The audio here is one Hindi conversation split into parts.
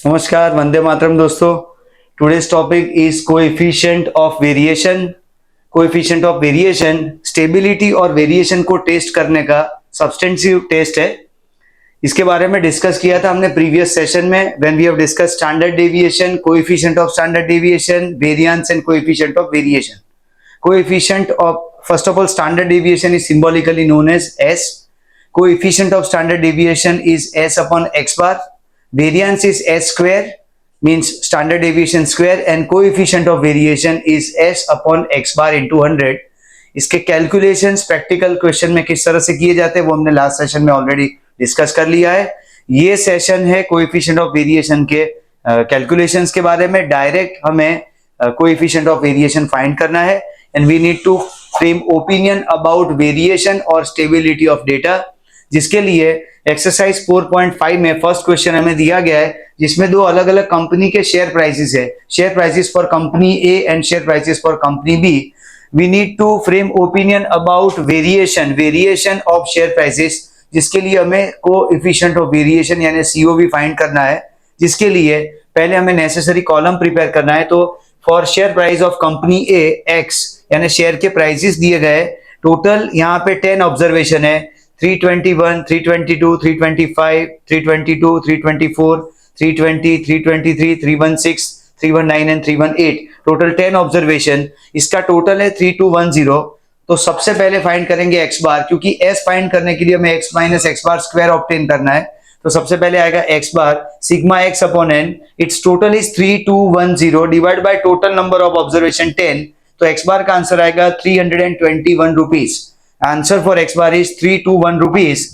नमस्कार, वंदे मातरम दोस्तों। Today's topic is coefficient of variation. Coefficient of variation stability और वेरिएशन को टेस्ट करने का सब्सटेंटिव टेस्ट है। इसके बारे में डिस्कस किया था हमने प्रीवियस सेशन में when we have discuss standard deviation, coefficient of standard deviation, variance and coefficient of variation. Coefficient of first of all standard deviation is symbolically known as s. Coefficient of standard deviation is s upon x bar. Variance is s square, means standard deviation square, and coefficient of variation is s upon x bar into 100. इसके कैलकुलेशंस प्रैक्टिकल क्वेश्चन में किस तरह से किए जाते हैं वो हमने लास्ट सेशन में ऑलरेडी डिस्कस कर लिया है। ये सेशन है कोएफिशिएंट ऑफ वेरिएशन के कैलकुलेशंस के बारे में। डायरेक्ट हमें कोएफिशिएंट ऑफ वेरिएशन फाइंड करना है and we need to frame opinion about variation और स्टेबिलिटी ऑफ डेटा, जिसके लिए एक्सरसाइज 4.5 में फर्स्ट क्वेश्चन हमें दिया गया है जिसमें दो अलग अलग कंपनी के शेयर प्राइसेस है, share prices for company A and share prices for company B. We need to frame opinion about variation of share prices, जिसके लिए हमें कोएफिशिएंट ऑफ वेरिएशन यानी सीओवी फाइंड करना है, जिसके लिए पहले हमें नेसेसरी कॉलम प्रिपेयर करना है। तो for share price of company A x यानी शेयर के प्राइसेस दिए गए, टोटल यहाँ पे 10 ऑब्जर्वेशन है, 321, 322, 325, 322, 324, 320, 323, 316, 319 एंड 318, टोटल 10 ऑब्जर्वेशन। इसका टोटल है 3210। तो सबसे पहले फाइंड करेंगे x बार, क्योंकि s फाइंड करने के लिए हमें x minus x bar square obtain करना है। तो सबसे पहले आएगा x bar sigma x upon n, it's total is 3210 divide by total number of observation 10। तो x बार का आंसर आएगा 321 rupees. Answer for x bar is 321 rupees.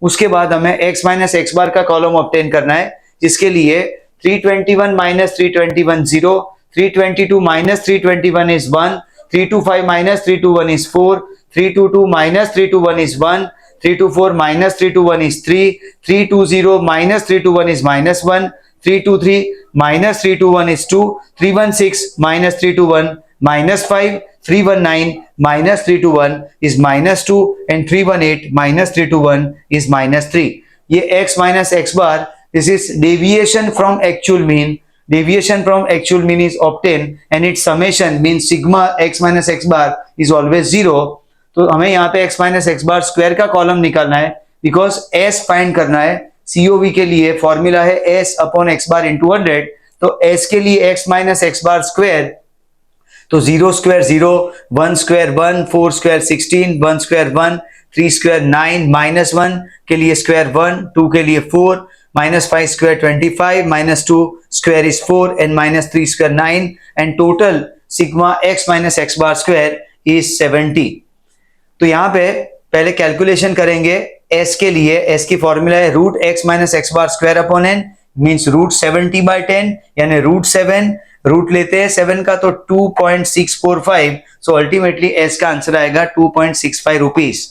उसके बाद हमें x माइनस एक्स बार का कॉलम ऑब्टेन करना है, जिसके लिए 321 minus 321 0, 322 minus 321 is 1, 325 minus 321 is 4, 322 minus 321 is 1, 324 minus 321 is 3, 320 minus 321 is minus 1, 323 minus 321 is 2, 316 minus 321 minus 5, 319 minus 321 is minus 2 and 318 minus 321 is minus 3. ये x minus x bar, this is deviation from actual mean. Deviation from actual mean is obtained and its summation means sigma x minus x bar is always 0. तो हमें यहाँ पे x minus x bar square का कॉलम निकालना है, because s फाइंड करना है। COV के लिए फॉर्मूला है s upon x bar into 100। तो s के लिए x minus x bar square, तो 0 square 0, 1 square 1, 4 square 16, 1 square 1, 3 square 9, minus 1 के लिए स्क्वायर 1, 2 के लिए 4, minus 5 square 25, minus 2 square is 4 and minus 3 square 9 and total sigma x minus x bar square is 70। तो यहाँ पे पहले कैलकुलेशन करेंगे s के लिए। s की फॉर्मूला है root x minus x bar square upon n, means root 70 by 10 यानी रूट 7। रूट लेते हैं 7 का तो 2.645। सो अल्टीमेटली s का आंसर आएगा 2.65 रुपीज।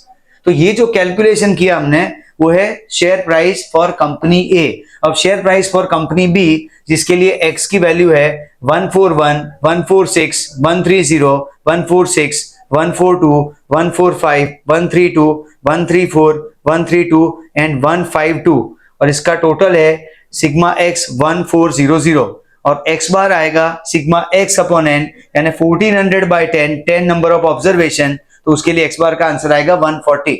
तो ये जो कैलकुलेशन किया हमने वो है share price for company A. अब share price for company B, जिसके लिए x की वैल्यू है 141, 146, 130, 146, 142, 145, 132, 134, 132 एंड 152, और इसका टोटल है सिग्मा x 1400 और x बार आएगा सिग्मा x अपॉन n यानी 1400 बाय 10, 10 नंबर ऑफ ऑब्जर्वेशन। तो उसके लिए x बार का आंसर आएगा 140।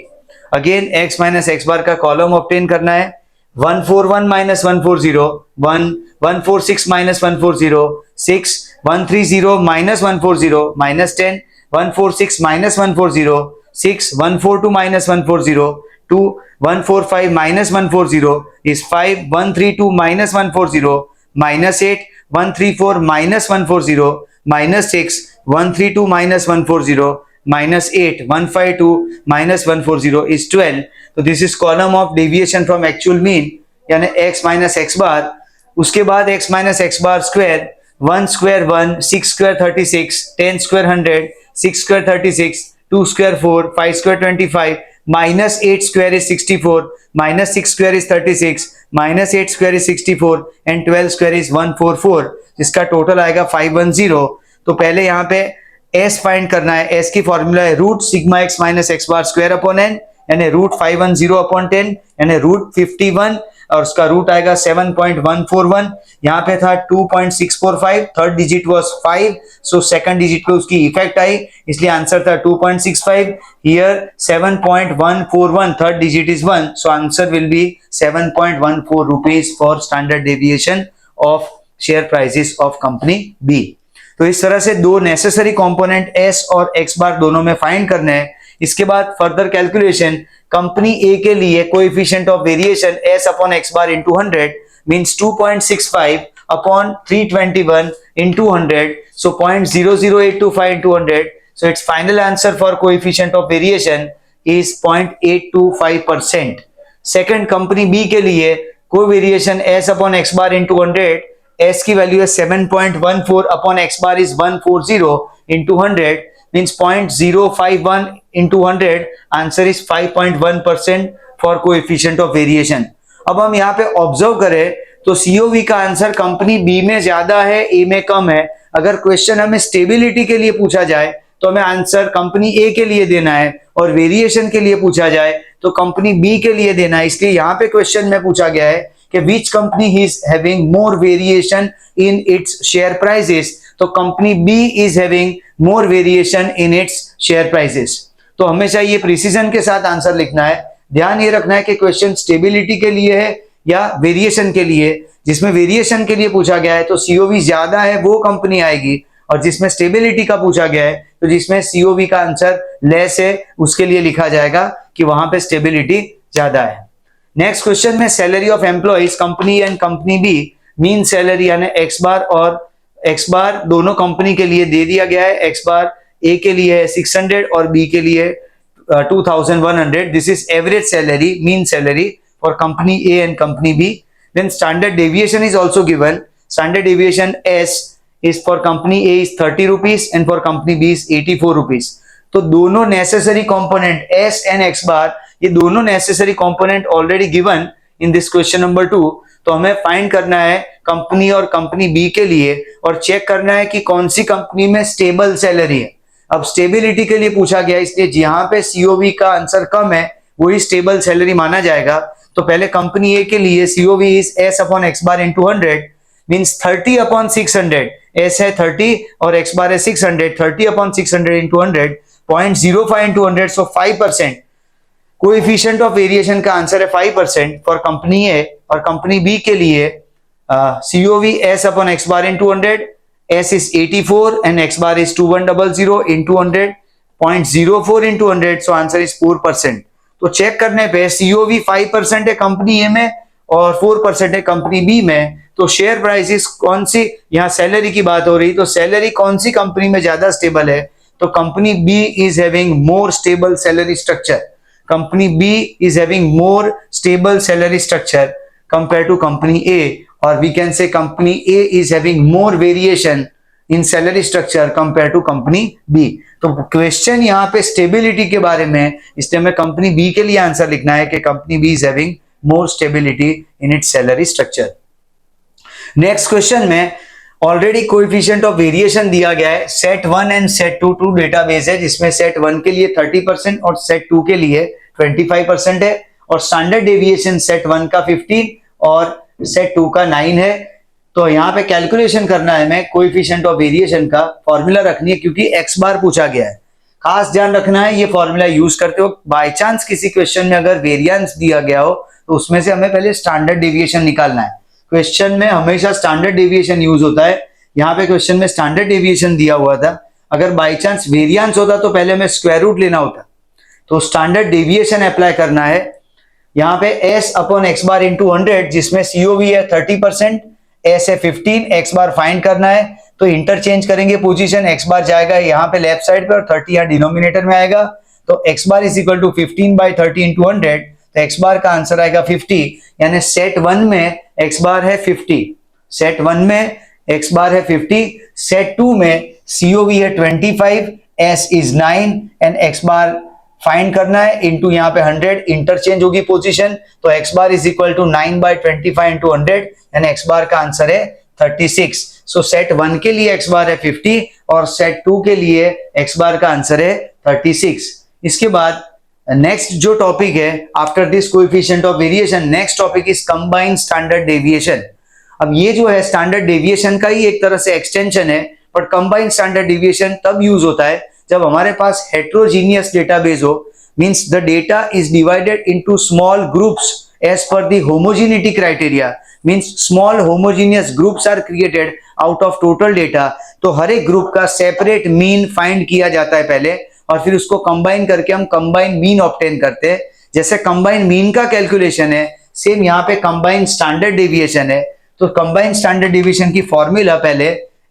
Again x minus x bar का कॉलम ऑब्टेन करना है। 141 minus 140 1, 146 minus 140 6, 130 minus 140 minus 10, 146 minus 140 6, 142 minus 140 2, 145 minus 140 is 5, 132 minus 140 minus 8, 134 minus 140 minus 6, 132 minus 140 minus 8, 152 minus 140 is 12। तो this is column of deviation from actual mean यानी x माइनस एक्स बार। उसके बाद x minus x bar square, 1 square 1, 6 square 36, 10 square 100, 6 square 36, 2 square 4, 5 square 25, minus 8 square is 64, minus 6 square is 36, minus 8 square is 64 and 12 square is 144, जिसका टोटल आएगा 510। तो पहले यहाँ पे s फाइंड करना है। s की फॉर्मूला है root sigma x minus x bar square upon n यानी रूट 510 अपॉन 10 यानी रूट 51 और उसका रूट आएगा 7.141, यहाँ पे था 2.645, third digit was 5, so second digit पे उसकी इफेक्ट आई, इसलिए आंसर था 2.65. Here 7.141, third digit is 1, so answer will be 7.14 rupees for standard deviation of share prices of company B. तो इस तरह से दो नेसेसरी कंपोनेंट एस और एक्स बार दोनों में फाइंड करने हैं. इसके बाद फर्दर कैलकुलेशन, कंपनी ए के लिए coefficient of variation s upon x bar into 100 means 2.65 upon 321 into 100, so 0.00825 into 100, so its final answer for coefficient of variation is 0.825%. Second company B के लिए कोई variation s upon x bar into 100, s की वैल्यू है 7.14 upon x bar is 140 into 100 means 0.051 into 100, answer is 5.1% for coefficient of variation. अब हम यहाँ पे ऑब्जर्व करें तो सीओवी का आंसर कंपनी बी में ज्यादा है, ए में कम है. अगर क्वेश्चन हमें स्टेबिलिटी के लिए पूछा जाए तो हमें आंसर कंपनी ए के लिए देना है, और वेरिएशन के लिए पूछा जाए तो कंपनी बी के लिए देना है. इसलिए यहाँ पे क्वेश्चन में पूछा गया है कि which company is having more variation in its share prices, तो company B is having more variation in its share prices. तो हमेशा ये प्रिसीजन के साथ आंसर लिखना है. ध्यान ये रखना है कि क्वेश्चन स्टेबिलिटी के लिए है या वेरिएशन के लिए. जिसमें वेरिएशन के लिए पूछा गया है तो सीओवी ज्यादा है वो कंपनी आएगी, और जिसमें स्टेबिलिटी का पूछा गया है तो जिसमें सीओवी का आंसर लेस है उसके लिए लिखा जाएगा कि वहां पे स्टेबिलिटी ज्यादा है. नेक्स्ट क्वेश्चन में salary of employees company and company B, mean salary यानी एक्स बार और एक्स बार दोनों कंपनी के लिए दे दिया गया है. एक्स बार ए के लिए है 600 और बी के लिए 2100. This is average salary, mean salary for company A and company B. Then standard deviation is also given. Standard deviation s is for company A is 30 rupees and for company B is 84 rupees. तो दोनों necessary component S and X bar, ये दोनों necessary component already given in this question number 2. तो हमें find करना है कंपनी और कंपनी B के लिए, और चेक करना है कि कौन सी कंपनी में स्टेबल सैलरी है. अब स्टेबिलिटी के लिए पूछा गया, इसलिए जहां पे सीओवी का आंसर कम है वही स्टेबल सैलरी माना जाएगा. तो पहले कंपनी ए के लिए CoV is S upon x bar into 100 means 30 upon 600. S है 30 और एक्स बार है 600. 30 upon 600 into 100, 0.05 into 100, so 5%. Coefficient of variation का आंसर है 5% फॉर कंपनी ए. और कंपनी बी के लिए CoV S upon x bar into 100, S is 84 and x bar is 2100 into 100, 0.04 into 100, so answer is 4%. तो चेक करने पे सीओवी 5% है कंपनी ए में और 4% है कंपनी बी में. तो शेयर प्राइसेस कौन सी, यहाँ सैलरी की बात हो रही, तो सैलरी कौन सी कंपनी में ज्यादा स्टेबल है, तो company B is having more stable salary structure. Company B is having more stable salary structure compare to company A, और we can say company A is having more variation in salary structure compare to company B. तो क्वेश्चन यहाँ पे स्टेबिलिटी के बारे में, इसलिए हमें कंपनी बी के लिए आंसर लिखना है कि company B is having more stability in its salary structure. Next question में ऑलरेडी कोएफिशिएंट ऑफ वेरिएशन दिया गया है. Set 1 and set 2 two database है, जिसमें सेट 1 के लिए 30% और सेट 2 के लिए 25% है, और स्टैंडर्ड डेविएशन सेट 1 का 15 और सेट 2 का 9 है. तो यहाँ पे कैलकुलेशन करना है हमें कोएफिशिएंट ऑफ वेरिएशन का. फॉर्मूला रखनी है क्योंकि एक्स बार पूछा गया है. खास ध्यान रखना है ये फॉर्मूला यूज करते हो. बाय चांस किसी क्वेश्चन में अगर वेरिएंस दिया गया हो तो उसमें से हमें पहले स्टैंडर्ड डेविएशन निकालना है. क्वेश्चन में हमेशा स्टैंडर्ड डेविएशन यूज होता है. यहाँ पे क्वेश्चन में स्टैंडर्ड डेविएशन दिया हुआ था. अगर बाय चांस वेरिएंस होता तो पहले हमें स्क्वायर रूट लेना होता. तो स्टैंडर्ड डेविएशन अप्लाई करना है. यहाँ पे s upon x bar into 100, जिसमें सीओवी है 30%, s है 15, एक्स बार फाइंड करना है. तो इंटरचेंज करेंगे पोजीशन, एक्स बार जाएगा यहाँ पे लेफ्ट साइड पे और 30 यहाँ डिनोमिनेटर में आएगा. तो x bar is equal to 15/30 into 100, तो एक्स बार का आंसर आएगा 50. यानी सेट 1 में एक्स बार है 50, सेट 1 में एक्स बार है 50, सेट 2 में सीओवी है 25, S is 9 and x bar find करना है इंटू यहाँ पे 100. इंटरचेंज होगी पोजीशन, तो x bar is equal to 9/25 into 100 and x bar का आंसर है 36. सो सेट 1 के लिए एक्स बार है 50 और सेट 2 के लिए एक्स बार का आंसर है 36. इसके बाद नेक्स्ट जो टॉपिक है after this coefficient of variation, next topic is combined standard deviation. अब ये जो है स्टैंडर्ड डेविएशन का ही एक तरह से एक्सटेंशन है, बट कंबाइंड स्टैंडर्ड डेविएशन तब यूज होता है जब हमारे पास हेट्रोजीनियस डेटाबेस हो, means the data is divided into small groups as per the homogeneity criteria, means small homogeneous groups are created out of total data. तो हर एक ग्रुप का सेपरेट मीन फाइंड किया जाता है पहले, और फिर उसको कंबाइन करके हम कंबाइन मीन ऑब्टेन करते हैं। जैसे कंबाइन मीन का कैलकुलेशन है, सेम यहाँ पे कंबाइन स्टैंडर्ड डेविएशन है। तो कंबाइन स्टैंडर्ड डेविएशन की फॉर्मूला पहले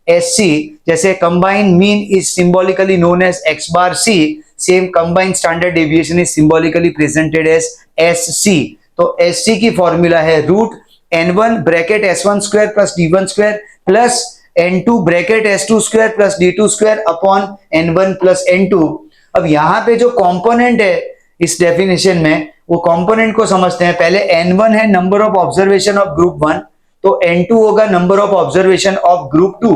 SC, जैसे combine mean is symbolically known as x bar c, सेम combine standard deviation is symbolically presented as SC। तो SC की फॉर्मूला है root n1 bracket s1 square plus d1 square plus n2 bracket s2 square plus d2 square upon n1 plus n2। अब यहाँ पे जो कंपोनेंट है इस डेफिनेशन में, वो कंपोनेंट को समझते हैं। पहले n1 है number of observation of group 1, तो n2 होगा number of observation of group 2।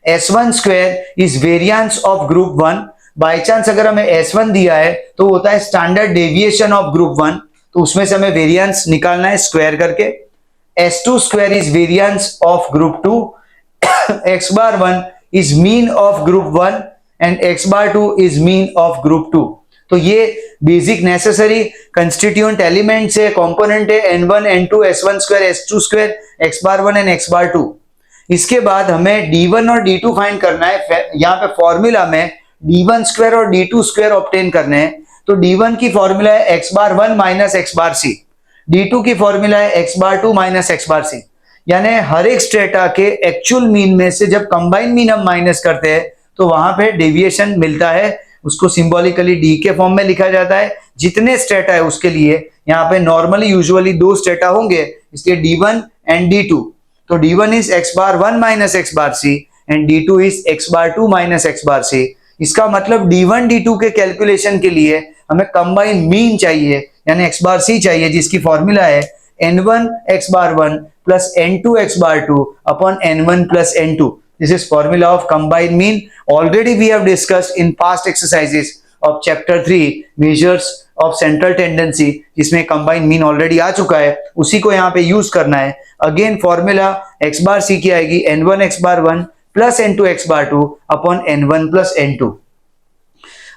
s1 square is variance of group 1। By chance अगर हमें s1 दिया है तो होता है स्टैंडर्ड डेविएशन ऑफ ग्रुप 1, तो उसमें से हमें वेरिएंस निकालना है स्क्वायर करके। s2 square is variance of group 2। x bar 1 is mean of group 1 and x bar 2 is mean of group 2। तो ये बेसिक नेसेसरी कंस्टिट्यूएंट एलिमेंट्स है, कंपोनेंट है n1 n2 s1 square s2 square x bar 1 and x बार 2। इसके बाद हमें d1 और d2 फाइंड करना है। यहाँ पे फॉर्मूला में d1 स्क्वायर और d2 स्क्वायर ऑब्टेन करने हैं। तो d1 की फॉर्मूला है x बार 1 minus x bar c, d2 की फॉर्मूला है x बार 2 माइनस x बार c। यानी हर एक स्ट्रेटा के एक्चुअल मीन में से जब कंबाइन मीन हम माइनस करते हैं तो वहां पे डेविएशन मिलता है, उसको सिंबॉलिकली d के फॉर्म में लिखा जाता है। जितने स्ट्रेटा है उसके लिए यहाँ पे नॉर्मली यूजुअली 2 स्ट्रेटा होंगे, इसलिए d1 एंड d2। तो d1 is x bar 1 minus x bar c and d2 is x bar 2 minus x bar c। इसका मतलब d1 d2 के कैलकुलेशन के लिए हमें कंबाइन मीन चाहिए, यानी x बार c चाहिए, जिसकी फॉर्मूला है n1 x bar 1 plus n2 x bar 2 upon n1 plus n2. This is formula of combined mean. Already we have discussed in past exercises of chapter 3 measures of central tendency, जिसमें combined mean already आ चुका है, उसी को यहाँ पे यूज करना है। Again formula x bar c की आएगी n1 x bar 1 plus n2 x bar 2 upon n1 plus n2।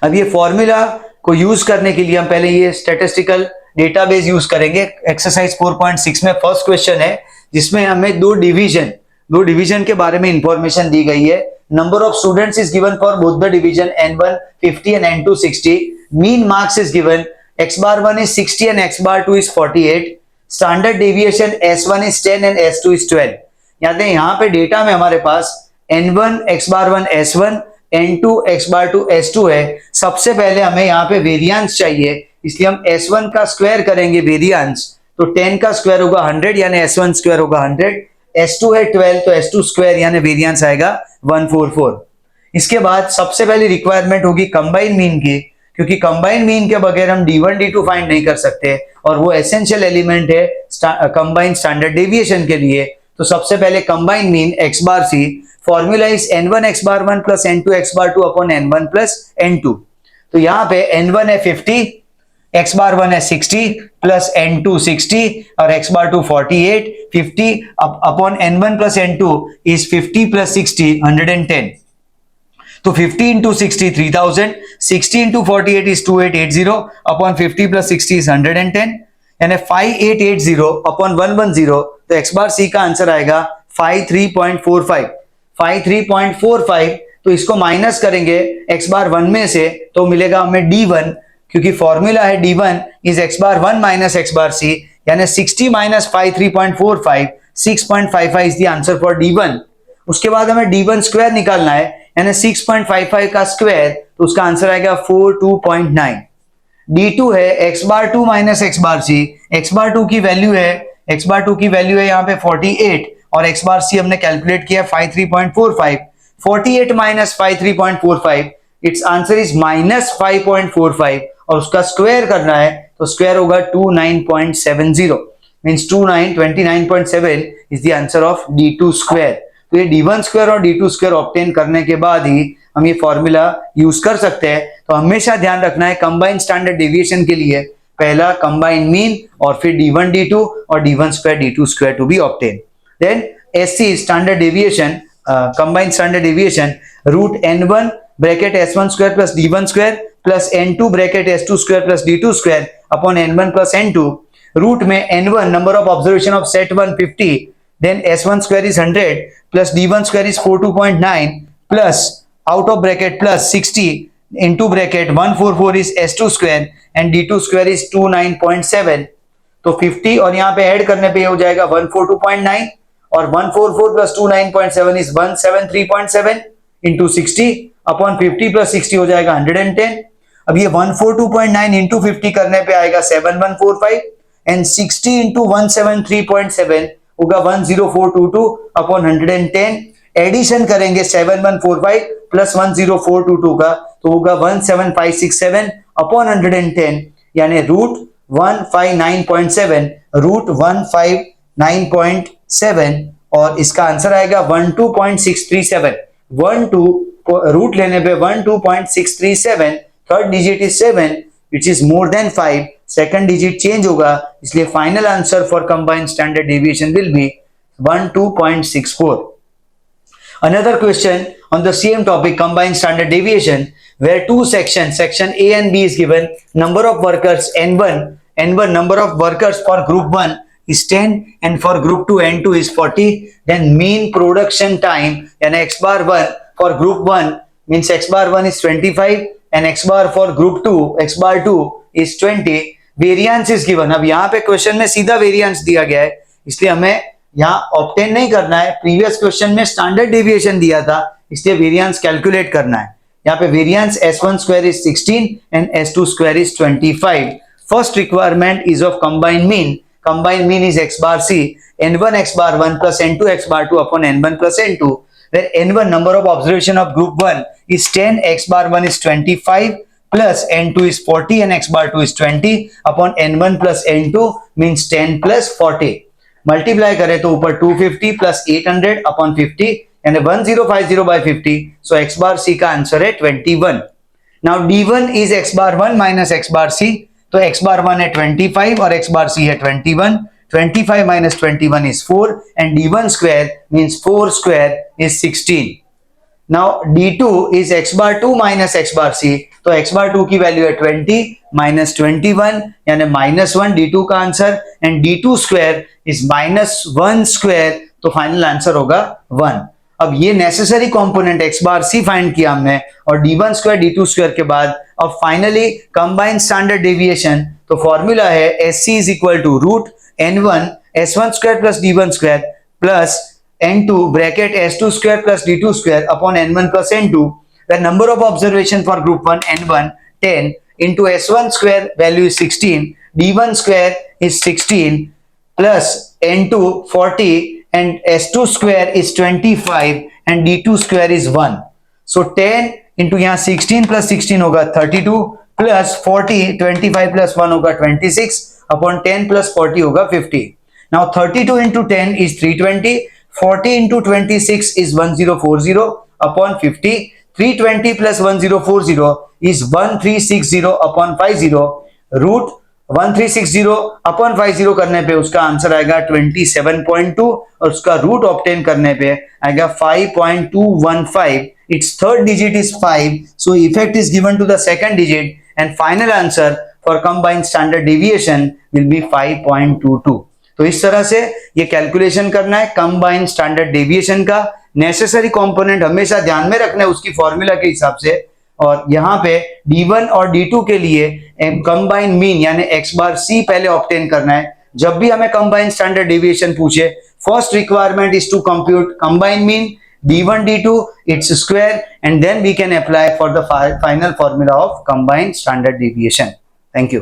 अब ये फॉर्मूला को यूज करने के लिए हम पहले ये स्टैटिस्टिकल डेटाबेस यूज करेंगे। एक्सरसाइज 4.6 में फर्स्ट क्वेश्चन है जिसमें हमें दो डिवीजन के बारे में इंफॉर्मेशन दी गई है। Number of students is given for both the division n1 50 and n2 60। Mean marks is given x bar 1 is 60 and x bar 2 is 48। Standard deviation s1 is 10 and s2 is 12। याद है यहाँ पे डेटा में हमारे पास n1 x बार 1 s1 n2 x बार 2 s2 है। सबसे पहले हमें यहाँ पे वेरिएंस चाहिए, इसलिए हम s1 का स्क्वायर करेंगे वेरिएंस, तो 10 का स्क्वायर होगा 100 यानी s1 स्क्वायर होगा 100। s2 है 12 तो s2 स्क्वायर यानी वेरिएंस आएगा 144। इसके बाद सबसे पहली रिक्वायरमेंट होगी कंबाइन मीन की, क्योंकि कंबाइन मीन के बगैर हम d1 d2 फाइंड नहीं कर सकते और वो एसेंशियल एलिमेंट है कंबाइन स्टैंडर्ड डेविएशन के लिए। तो सबसे पहले combine mean x bar c, formula is n1 x bar 1 plus n2 x bar 2 upon n1 plus n2। तो यहाँ पे n1 है 50, x बार 1 है 60 प्लस n2 60 और x bar 2 48। 50 upon n1 plus n2 is 50 plus 60 110। तो 50 into 60 3000, 60 into 48 is 2880 upon 50 plus 60 is 110 यानी 5880 अपॉन 110। तो x बार c का आंसर आएगा 53.45। 53.45 तो इसको माइनस करेंगे x बार 1 में से तो मिलेगा हमें d1, क्योंकि फॉर्मूला है d1 is x bar 1 minus x bar c यानी 60 minus 53.45 6.55 is the answer for d1। उसके बाद हमें d1 स्क्वायर निकालना है यानी 6.55 का स्क्वायर, तो उसका आंसर आएगा 42.9। d2 है x बार 2 minus x bar c, x बार 2 की वैल्यू है यहाँ पे 48 और x बार c हमने कैलकुलेट किया 53.45। 48 minus 53.45 it's answer is minus 5.45 और उसका स्क्वायर करना है तो स्क्वायर होगा 29.70 means 29.7 is the answer of d2 square. तो ये d1 स्क्वायर और d2 स्क्वायर ऑब्टेन करने के बाद ही हम ये फॉर्मूला यूज कर सकते हैं। तो हमेशा ध्यान रखना है कंबाइन स्टैंडर्ड डेविएशन के लिए पहला कंबाइन मीन और फिर d1 d2 और d1 square d2 square to be obtain. Then SC standard deviation, combine standard deviation root n1 bracket s1 square plus d1 square plus n2 bracket s2 square plus d2 square upon n1 plus n2। Root में n1 number of observation of set 1 50, then s1 square is 100 plus d1 square is 42.9 plus out of bracket plus 60 into bracket 144 is s2 square and d2 square is 29.7। तो 50 और यहाँ पे ऐड करने पे हो जाएगा 142.9 और 144 plus 29.7 is 173.7 into 60 upon 50 plus 60 हो जाएगा 110। अब ये 142.9 into 50 करने पे आएगा 7145 and 60 into 173.7 होगा 10422 अपॉन 110। एडिशन करेंगे 7145 प्लस 10422 का तो होगा 17567 अपॉन 110 यानी रूट 159.7 रूट 159.7 और इसका आंसर आएगा 12.637। 12 रूट लेने पे 12.637, third digit is 7 which is more than 5, second digit change होगा इसलिए final answer for combined standard deviation will be 12.64। Another question on the same topic, combined standard deviation, where two sections, section A and B is given, number of workers N1 number of workers for group 1 is 10 and for group 2 N2 is 40, then mean production time and x bar 1 for group 1 means x bar 1 is 25 and x bar for group 2 x bar 2 is 20, variance is given. अब यहाँ पे क्वेश्चन में सीधा वेरिएंस दिया गया है इसलिए हमें यहाँ ऑब्टेन नहीं करना है, प्रीवियस क्वेश्चन में स्टैंडर्ड डेविएशन दिया था इसलिए वेरिएंस कैलकुलेट करना है। यहाँ पे variance s1 square is 16 and s2 square is 25। First requirement is of combined mean, combined mean is x bar c n1 x bar 1 plus n2 x bar 2 upon n1 plus n2, where n1 number of observation of group 1 is 10, x bar 1 is 25 plus n2 is 40 and x bar 2 is 20 upon n1 plus n2 means 10 plus 40। Multiply करें तो ऊपर 250 plus 800 upon 50 and 1050 by 50, so x bar c का आंसर है 21। Now d1 is x bar 1 minus x bar c, तो x bar 1 है 25 और x bar c है 21, 25 minus 21 is 4 and d1 square means 4 square is 16। Now d2 is x bar 2 minus x bar c, तो x bar 2 की वैल्यू है 20 minus 21 यानी -1 d2 का answer and d2 square is -1 square, तो फाइनल आंसर होगा 1। अब ये necessary component x bar c find किया हमने और d1 स्क्वायर d2 स्क्वायर के बाद अब फाइनली कंबाइंड स्टैंडर्ड डेविएशन, तो फॉर्मूला है sc is equal to root n1 s1 square plus d1 square plus n2 bracket s2 square plus d2 square upon n1 plus n2, where number of observation for group 1 n1 10 into s1 square value is 16, d1 square is 16 plus n2 40 and s2 square is 25 and d2 square is 1, so 10 into यहाँ 16 plus 16 होगा 32 plus 40 25 plus 1 होगा 26 upon 10 plus 40 होगा 50। Now 32 into 10 is 320, 40 into 26 is 1040 upon 50, 320 plus 1040 is 1360 upon 50, root 1360 upon 50 करने पे उसका आंसर आएगा 27.2 और उसका रूट ऑब्टेन करने पे आएगा 5.215। its third digit is 5, so effect is given to the second digit and final answer for combined standard deviation will be 5.22। तो इस तरह से ये कैलकुलेशन करना है कंबाइंड स्टैंडर्ड डेविएशन का। नेसेसरी कंपोनेंट हमेशा ध्यान में रखना है उसकी फॉर्मूला के हिसाब से, और यहाँ पे d1 और d2 के लिए कंबाइंड मीन यानी x बार c पहले ऑब्टेन करना है। जब भी हमें कंबाइंड स्टैंडर्ड डेविएशन पूछे, first requirement is to compute combined mean d1 d2 its square and then we can apply for the final formula of combined standard deviation। Thank you।